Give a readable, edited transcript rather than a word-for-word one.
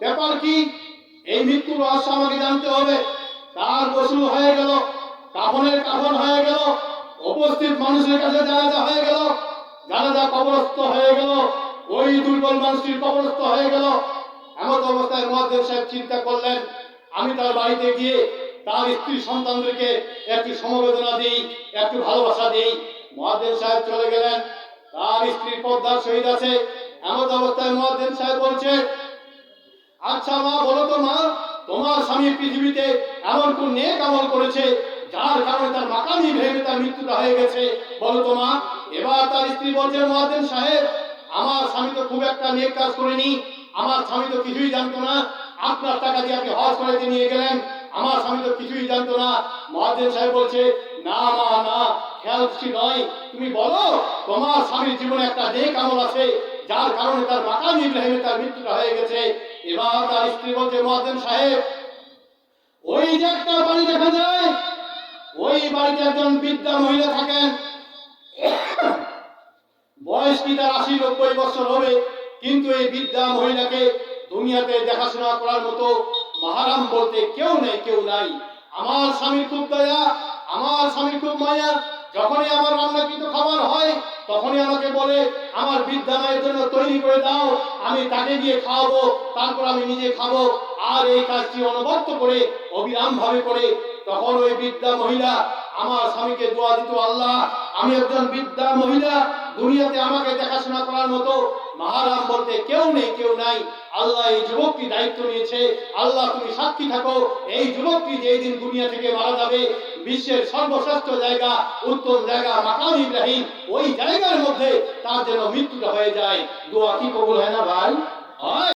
ব্যাপার কি? এই মৃত্যুর রহস্য আমাকে জানতে হবে। তার গোসল হয়ে গেল, কাফনের কাফন হয়ে গেল, উপস্থিত মানুষের কাছে জানাজা হয়ে গেল, জানাজা কবরস্থ হয়ে গেল, ওই দুর্বল মানুষটির কবরস্থ হয়ে গেল। এমন অবস্থায় মুয়াজ্জিন সাহেব চিন্তা করলেন, আমি তার বাড়িতে গিয়ে তার স্ত্রী সন্তানদেরকে একটি সমবেদনা দিই, একটু ভালোবাসা দিই। মুয়াজ্জিন সাহেব চলে গেলেন, তার স্ত্রী পর্দার শহীদ আছে। এমন অবস্থায় মুয়াজ্জিন সাহেব বলছে, আচ্ছা মা, বলো তো মা, তোমার স্বামী পৃথিবীতে এমন কোন নেক আমল করেছে যার কারণে তার মাকামি ভেঙে তার মৃত্যুটা হয়ে গেছে, বলো তো মা। এবার তার স্ত্রী বলছে, মুয়াজ্জিন সাহেব, আমার স্বামী তো খুব একটা নেক কাজ করেনি, আমার স্বামী তো কিছুই জানতো না, আপনার টাকা দিয়ে আপনি হজ করাতে নিয়ে গেলেন, আমার স্বামী তো কিছুই জানতো না। মুয়াজ্জিন সাহেব বলছে, না মা না, খেয়াল খুশি নয়, তুমি বলো তোমার স্বামীর জীবনে একটা নেক আমল আছে যার কারণে তার মাকাম ইব্রাহিমে তার মৃত্যুটা হয়ে গেছে। এবার তার স্ত্রী বলছে, মুয়াজ্জিন সাহেব, ওই যে একটা বাড়ি দেখা যায়, ওই বাড়িতে একজন বৃদ্ধা মহিলা থাকেন, বয়স কি তার 80-90 বছর হবে, কিন্তু এই বৃদ্ধা মহিলাকে দুনিয়াতে দেখাশোনা করার মতো মাহারাম বলতে কেউ নেই, কেউ নাই। আমার স্বামীর খুব দয়া, আমার স্বামীর খুব মায়া, যখনই আমার রান্নাকৃত খাবার হয় তখনই আমাকে বলে আমার বৃদ্ধা মায়ের জন্য তৈরি করে দাও, আমি তাকে গিয়ে খাওয়াবো, তারপর আমি নিজে খাবো। আর এই কাজটি অনবরত করে, অবিরাম ভাবে করে। তখন ওই বৃদ্ধা মহিলা আমার স্বামীকে দোয়া দিত, আল্লাহ, আমি একজন বৃদ্ধা মহিলা, দুনিয়াতে আমাকে দেখাশোনা করার মতো মাহারাম বলতে কেউ নেই, কেউ নাই। আল্লাহ এই যুবকটি দায়িত্ব নিয়েছে, আল্লাহ তুমি সাক্ষী থাকো, এই যুবকটি যেই দিন দুনিয়া থেকে মারা যাবে, বিশ্বের সর্বশ্রেষ্ঠ জায়গা, উত্তম জায়গা মাকাম ইব্রাহিম, ওই জায়গার মধ্যে তার যেন মৃত্যুটা হয়ে যায়। দোয়া কি কবুল হয় না ভাই? হয়।